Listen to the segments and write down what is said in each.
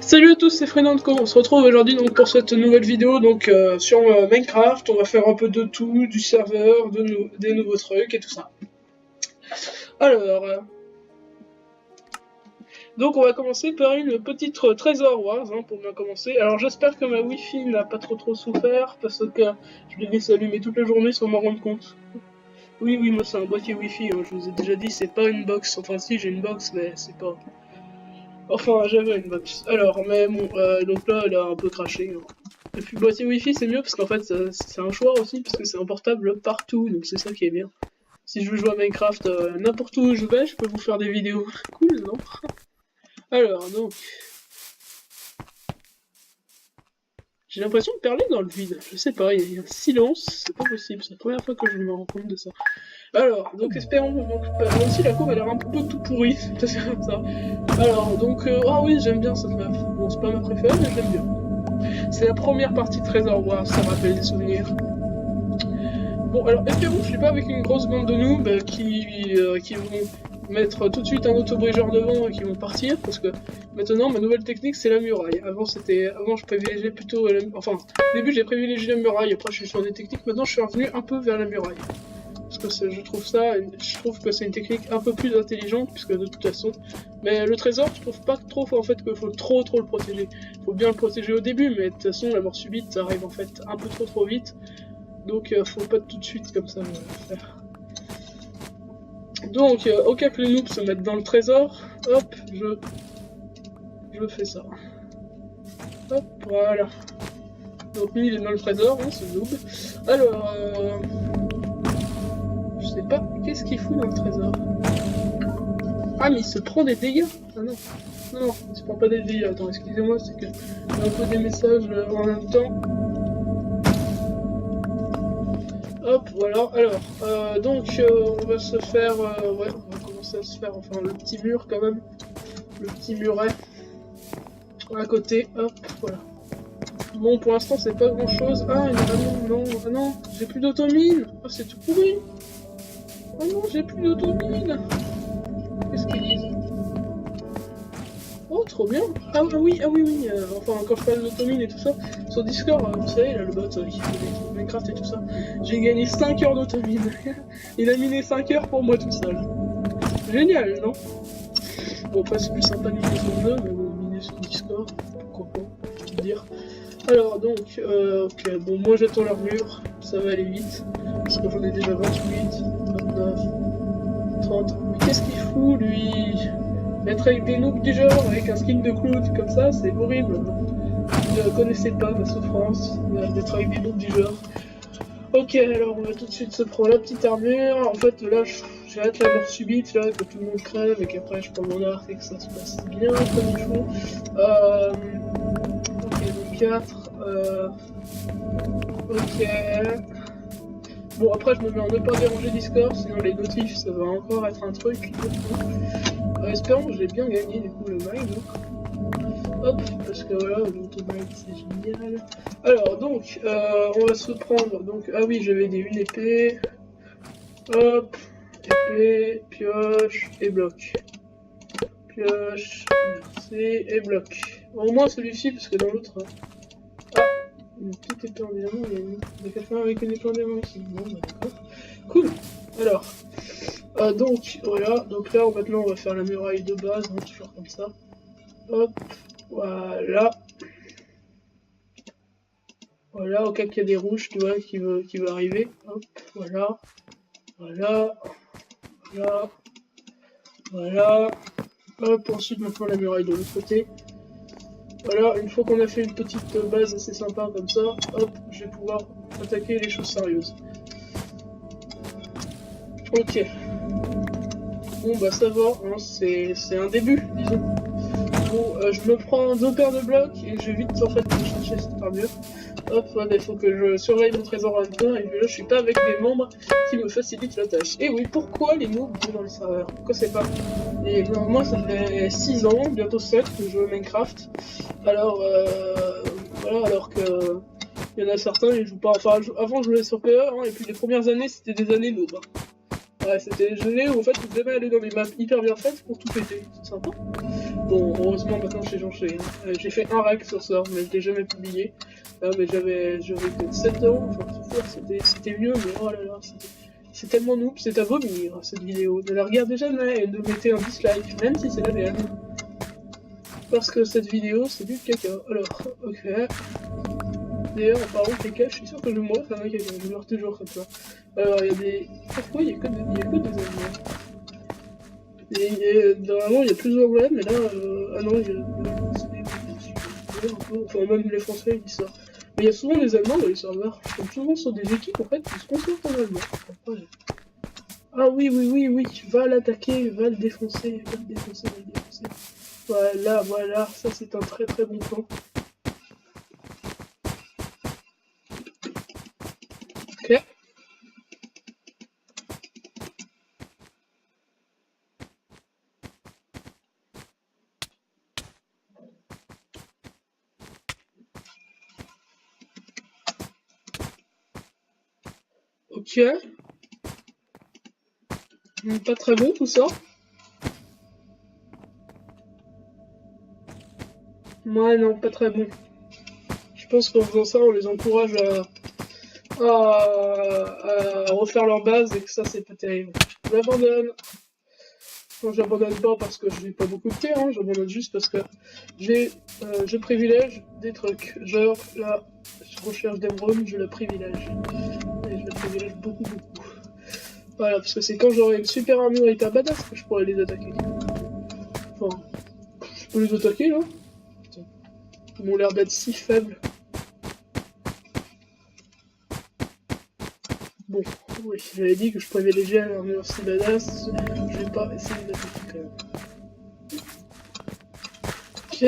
Salut à tous, c'est Frenanco. On se retrouve aujourd'hui donc pour cette nouvelle vidéo donc sur Minecraft. On va faire un peu de tout, du serveur, des nouveaux trucs et tout ça. Alors, donc on va commencer par une petite Trésor Wars pour bien commencer. Alors j'espère que ma Wi-Fi n'a pas trop souffert parce que je l'ai laissé allumer toute la journée sans m'en rendre compte. Oui, moi c'est un boîtier Wi-Fi. Je vous ai déjà dit, c'est pas une box. Enfin si, j'ai une box, mais c'est pas. Enfin, j'avais une box. Alors, mais bon, donc là, elle a un peu craché. Et puis, boîtier Wi-Fi, c'est mieux parce qu'en fait, c'est un choix aussi, parce que c'est un portable partout, donc c'est ça qui est bien. Si je veux jouer à Minecraft n'importe où je vais, je peux vous faire des vidéos. Cool, non? Alors, donc. J'ai l'impression de parler dans le vide. Je sais pas, il y a un silence, c'est pas possible. C'est la première fois que je me rends compte de ça. Alors, donc espérons, donc, même si la courbe a l'air un peu tout pourri, c'est comme ça. Alors, donc, ah oui, j'aime bien cette map. Bon, c'est pas ma préférée, mais j'aime bien. C'est la première partie de Trésor Wars, ça me rappelle des souvenirs. Bon, alors, espérons que je suis pas avec une grosse bande de noobs qui vont mettre tout de suite un autobrigeur devant et qui vont partir, parce que maintenant, ma nouvelle technique, c'est la muraille. Avant, je privilégiais plutôt... Enfin, au début, j'ai privilégié la muraille, après, je suis sur des techniques, maintenant, je suis revenu un peu vers la muraille. Parce que je trouve que c'est une technique un peu plus intelligente, puisque de toute façon, mais le trésor, je trouve pas trop en fait qu'il faut trop le protéger. Faut bien le protéger au début, mais de toute façon, la mort subite, ça arrive en fait un peu trop vite, donc faut pas tout de suite comme ça le faire. Donc, au cas que les noobs se mettent dans le trésor, hop, je fais ça. Hop, voilà. Donc lui, il est dans le trésor, hein, ce noob. Alors, je sais pas, qu'est-ce qu'il fout dans le trésor? Ah, mais il se prend des dégâts? Ah non, il se prend pas des dégâts. Attends, excusez-moi, c'est que j'ai un peu des messages en même temps. Hop, voilà. Alors, donc, on va se faire... ouais, on va commencer à se faire, enfin, le petit mur quand même. Le petit muret. À côté, hop, voilà. Bon, pour l'instant, c'est pas grand-chose. Ah, ah non, j'ai plus d'automine. Oh, c'est tout pourri. Oh non, j'ai plus d'automine. Qu'est-ce qu'ils disent? Oh, trop bien. Ah oui, enfin, quand je parle d'automine et tout ça, sur Discord, vous savez, là, le bot qui fait des trucs Minecraft et tout ça, j'ai gagné 5 heures d'automine. Il a miné 5 heures pour moi tout seul. Génial, non? Bon, après, c'est plus sympa de miner sur le jeu, mais bon, miner sur Discord, pourquoi pas, je peux dire. Alors, donc, ok, bon, moi j'attends l'armure, ça va aller vite, parce que j'en ai déjà 28, 29, 30. Mais qu'est-ce qu'il fout, lui? Être avec des noobs du genre, avec un skin de clown comme ça, c'est horrible. Vous ne connaissez pas ma souffrance d'être avec des noobs du genre. Ok, alors on va tout de suite se prendre la petite armure. En fait, là, j'ai hâte la mort subite, là, que tout le monde crève et qu'après je prends mon arc et que ça se passe bien comme il faut. Ok, donc 4. Ok. Bon, après, je me mets en ne pas déranger Discord, sinon les notifs, ça va encore être un truc. Espérons que j'ai bien gagné du coup le mine. Hop, parce que voilà, l'automine c'est génial. Alors, donc, on va se prendre. Donc, ah oui, j'avais dit une épée. Hop, épée, pioche et bloc. Pioche, merci, et bloc. Au moins celui-ci, parce que dans l'autre. Ah, une petite épée en diamant, il y a quelqu'un avec une épée en diamant ici. Bon, bah d'accord. Cool. Alors, donc voilà, donc là maintenant on va faire la muraille de base, hein, toujours comme ça. Hop, voilà. Voilà, au cas qu'il y a des rouges, tu vois, qui veut arriver. Hop, voilà. Voilà. Voilà. Voilà. Hop, ensuite maintenant la muraille de l'autre côté. Voilà, une fois qu'on a fait une petite base assez sympa comme ça, hop, je vais pouvoir attaquer les choses sérieuses. Ok. Bon bah ça va, hein, c'est un début, disons. Bon, je me prends 2 paires de blocs et je vais vite en fait chercher cette armure. Hop, voilà, il faut que je surveille mon trésor en même temps et là je suis pas avec des membres qui me facilitent la tâche. Et oui, pourquoi les noobs dans les serveurs? Pourquoi c'est pas? Et non, moi ça fait 6 ans, bientôt 7 que je joue à Minecraft. Alors, voilà, alors que il y en a certains, ils jouent pas. Enfin, avant je jouais sur PE, hein, et puis les premières années c'était des années noobs. Hein. Ouais, c'était les jeux où en fait vous devez aller dans des maps hyper bien faites pour tout péter, c'est sympa. Bon, heureusement maintenant j'ai changé. J'ai fait un rack sur ça, mais je l'ai jamais publié. Mais j'avais peut-être 7 ans, enfin c'était mieux, mais oh là là, c'est tellement noob, c'est à vomir cette vidéo. Ne la regardez jamais et ne mettez un dislike, même si c'est la mienne. Parce que cette vidéo c'est du caca. Alors, ok. D'ailleurs, en parlant de caca, je suis sûr que je vais mourir comme un caca, je meurs toujours comme ça. Alors, il y a des. Pourquoi il y a que des animaux? Et normalement, il y a plusieurs blèmes, mais là, ah non, il y a enfin, même les Français, ils disent ça. Mais il y a souvent des Allemands dans les serveurs. Je tombe souvent sur des équipes, en fait, qui se concentrent en allemand. Ah oui, oui, oui, oui, va l'attaquer, va le défoncer, va le défoncer, va le défoncer. Voilà, voilà, ça c'est un très très bon plan. Ok. Ok. Pas très bon tout ça. Ouais, non, pas très bon. Je pense qu'en faisant ça, on les encourage à refaire leur base et que ça, c'est pas terrible. J'abandonne. Bon, j'abandonne pas parce que j'ai pas beaucoup de thé, hein, j'abandonne juste parce que je privilège des trucs. Genre, la recherche d'émeraude, je la privilège. Et je la privilège beaucoup, beaucoup. Voilà, parce que c'est quand j'aurai une super armure hyper badass que je pourrai les attaquer. Enfin, je peux les attaquer là. Ils m'ont l'air d'être si faibles. Bon, oui, j'avais dit que je privilégiais l'armure si badass, je vais pas essayer d'attaquer quand même. Ok.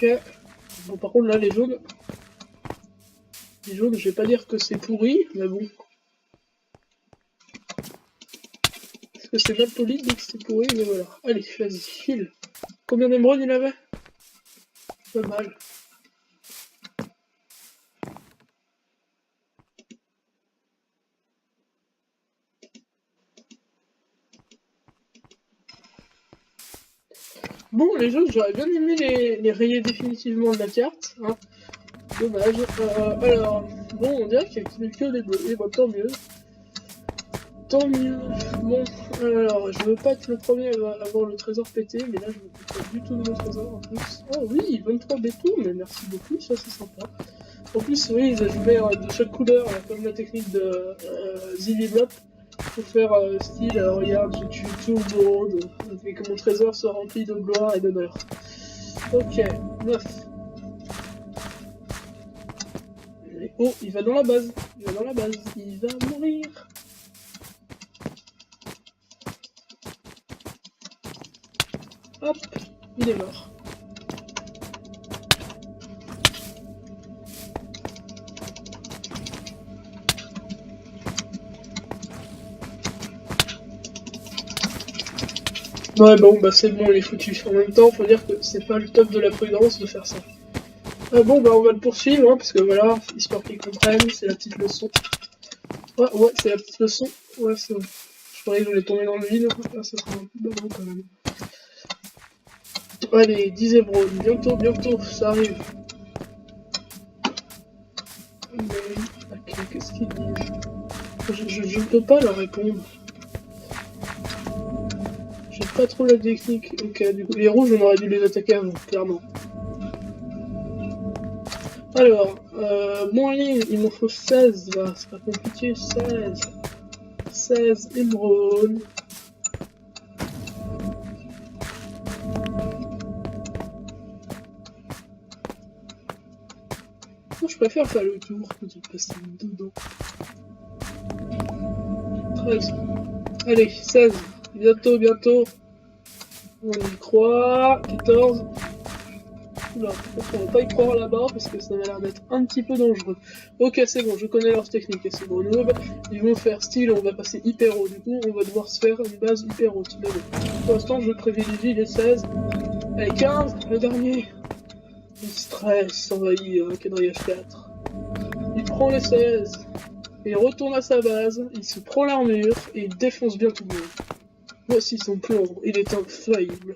Ok. Bon, par contre, là, les jaunes, je vais pas dire que c'est pourri, mais bon. Parce que c'est mal poli de dire que c'est pourri, mais voilà. Allez, vas-y, file. Combien d'émeraudes il avait? Pas mal. Bon, les jaunes, j'aurais bien aimé les rayer définitivement de la carte. Hein. Dommage. Alors, bon, on dirait qu'il y a que des bleus. Et bon, tant mieux. Tant mieux. Bon, alors, je veux pas être le premier à avoir le trésor pété, mais là, je ne veux pas du tout de mon trésor en plus. Oh oui, 23 bétons, mais merci beaucoup, ça c'est sympa. En plus, oui, ils ajoutaient de chaque couleur, comme la technique de Zilly Blop, pour faire style, regarde, je tue tout le monde, et que mon trésor soit rempli de gloire et d'honneur. Ok, 9. Oh, il va dans la base, il va dans la base, il va mourir. Hop, il est mort. Ouais, bon, bah c'est bon, il est foutu. En même temps, faut dire que c'est pas le top de la prudence de faire ça. Ah bon, bah on va le poursuivre, hein, parce que voilà, histoire qu'ils comprennent, c'est la petite leçon. Ouais, c'est la petite leçon. Ouais, c'est bon. Je croyais que j'allais tomber dans le vide. Ah, ça sera un peu ballon quand même. Allez, 10 émeraudes, bientôt, ça arrive. Mais, ok, qu'est-ce qu'ils disent? Je ne peux pas leur répondre. J'ai pas trop la technique. Ok, du coup, les rouges, on aurait dû les attaquer avant, clairement. Alors, moyen, il m'en faut 16, là, c'est pas compliqué, 16. 16 émeraudes. Moi, je préfère faire le tour que de passer dedans. 13. Allez, 16. Bientôt. On y croit. 14. Oula, on va pas y croire là-bas parce que ça va l'air d'être un petit peu dangereux. Ok, c'est bon, je connais leur technique et c'est bon. Ils vont faire style, on va passer hyper haut. Du coup, on va devoir se faire une base hyper haute. Mais bon, pour l'instant, je privilégie les 16. Allez, 15, le dernier. Le stress envahit quadrillage 4. Il prend prend les 16, il retourne à sa base, il se prend l'armure et il défonce bien tout le monde. Voici son plan, il est infaillible.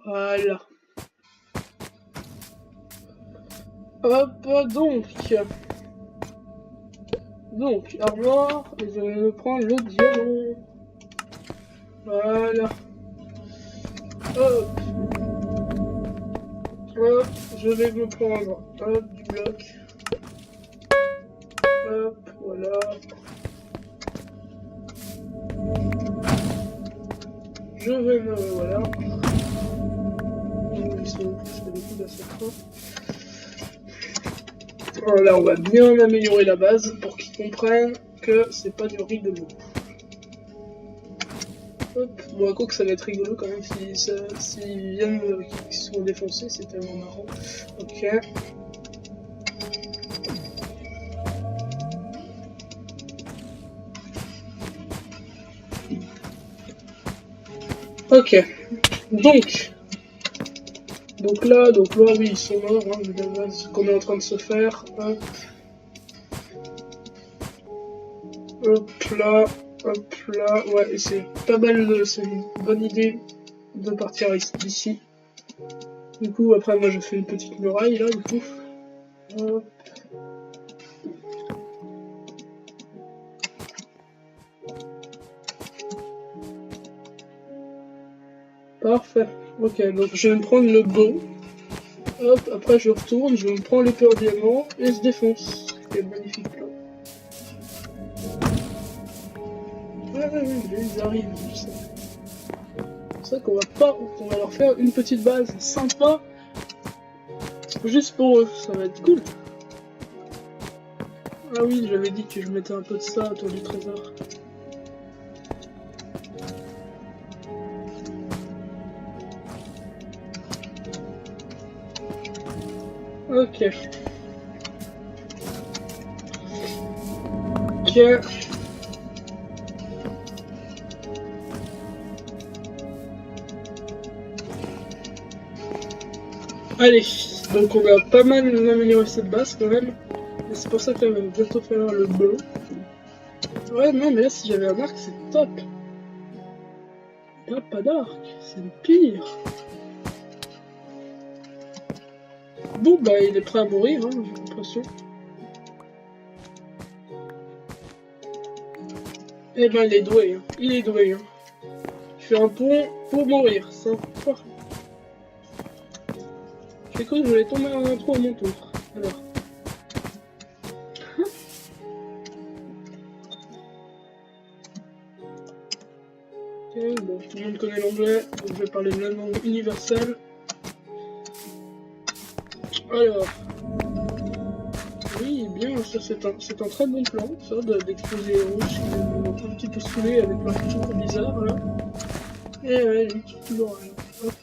Voilà. Hop, donc, armoire, et je vais me prendre le diamant. Voilà. Hop. Hop, je vais me prendre, hop, du bloc. Hop, voilà. Je vais me... voilà. Ils sont tous les coups à cette fois. Voilà, on va bien améliorer la base pour qu'ils comprennent que c'est pas du rigolo. Hop, bon, à quoi que ça va être rigolo quand même s'ils viennent, qu'ils sont défoncés, c'est tellement marrant. Ok. Ok. Donc là, oui, ils sont morts, hein, de la base qu'on est en train de se faire. Hop. Hop là, hop là. Ouais, et c'est pas mal, c'est une bonne idée de partir d'ici. Du coup, après, moi, je fais une petite muraille, là, du coup. Hop. Parfait. Ok, donc je vais me prendre le bow. Hop, après je retourne, je me prends l'épée en diamant et je défonce. Quel magnifique plan. Ouais, ils arrivent, je sais. C'est vrai qu'on va leur faire une petite base sympa. Juste pour eux, ça va être cool. Ah oui, j'avais dit que je mettais un peu de ça autour du trésor. Ok. Ok. Allez, donc on a pas mal amélioré cette base quand même. Et c'est pour ça que va bientôt falloir le bow. Ouais, non, mais là si j'avais un arc, c'est top. Là, pas d'arc, c'est le pire. Bon, bah il est prêt à mourir, hein, j'ai l'impression. Eh ben il est doué, hein. Il est doué. Hein. Je fais un pont pour mourir, ça. J'ai cru que je vais tomber dans un trou à mon tour. Alors. Ok, bon, tout le monde connaît l'anglais, donc je vais parler de la langue universelle. Alors. Oui, bien, ça c'est un très bon plan, ça, d'exploser les rouges qui m'ont un petit peu saoulé avec leur tour bizarre, là. Et ouais, lui, toujours rien. Hop.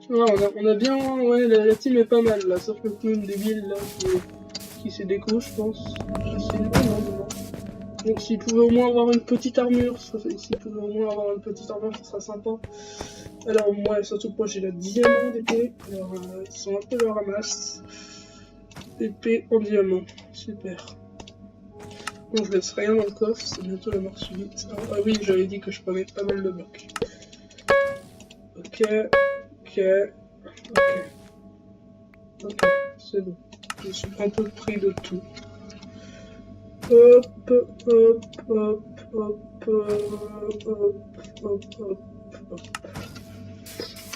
Ouais, on a bien... Ouais, la team est pas mal, là, sauf le clown débile, là, qui s'est déco, je pense. C'est une bonne, non. Donc s'il pouvait au moins avoir une petite armure, ça sera sympa. Alors moi, surtout que moi j'ai la diamant d'épée, alors ils sont un peu le ramasse. Épée en diamant, super. Bon, je laisse rien dans le coffre, c'est bientôt la mort subite. Ah oui, j'avais dit que je prenais pas mal de blocs. Ok, ok, c'est bon. Je suis un peu pris de tout. Hop, hop, hop, hop, hop.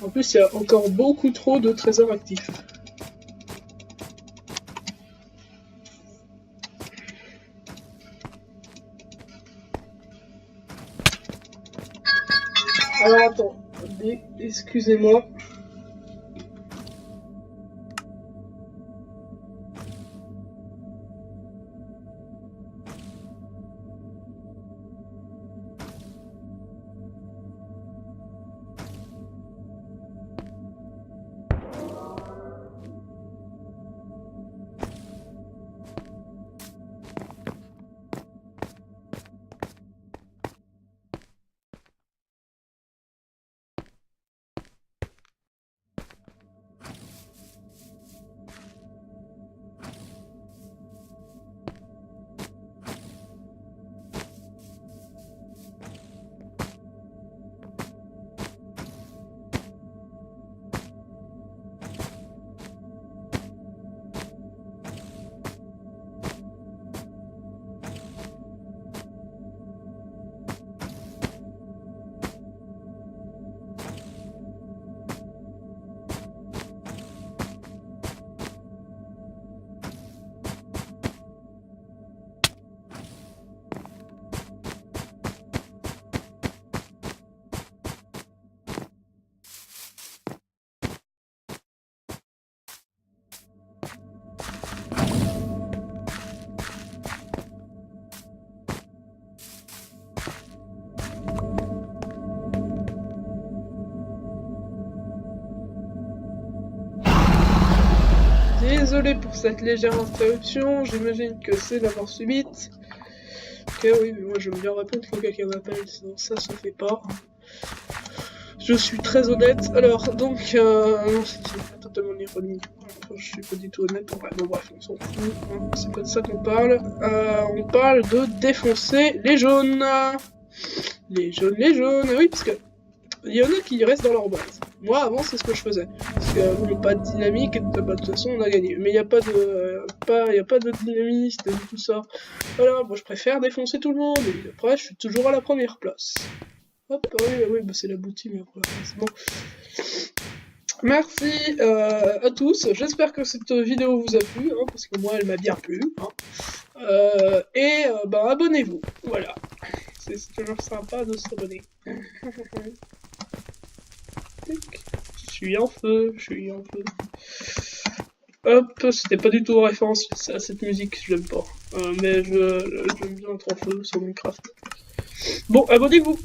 En plus, il y a encore beaucoup trop de trésors actifs. Alors attends, excusez-moi. Désolé pour cette légère interruption, j'imagine que c'est la mort subite. Ok, oui, mais moi j'aime bien répondre quand quelqu'un m'appelle, sinon ça se fait pas. Je suis très honnête. Alors, donc, non, c'est pas totalement l'ironie. Je suis pas du tout honnête. Ouais, bon, bref, on s'en fout. Hein, c'est pas de ça qu'on parle. On parle de défoncer les jaunes. Les jaunes. Oui, parce que il y en a qui restent dans leur base. Moi, avant, c'est ce que je faisais. Parce que bon, pas de dynamique, et de toute façon, on a gagné. Mais il n'y a pas de, y a pas de dynamiste et tout ça. Voilà, moi, je préfère défoncer tout le monde. Et après, je suis toujours à la première place. Hop, oui, bah c'est la boutique, mais après, c'est bon. Merci à tous. J'espère que cette vidéo vous a plu, hein, parce que moi, elle m'a bien plu. Hein. Bah, abonnez-vous. Voilà. C'est toujours sympa de s'abonner. Je suis en feu. Hop, c'était pas du tout référence à cette musique, je l'aime pas. Mais j'aime bien être en feu sur Minecraft. Bon, abonnez-vous!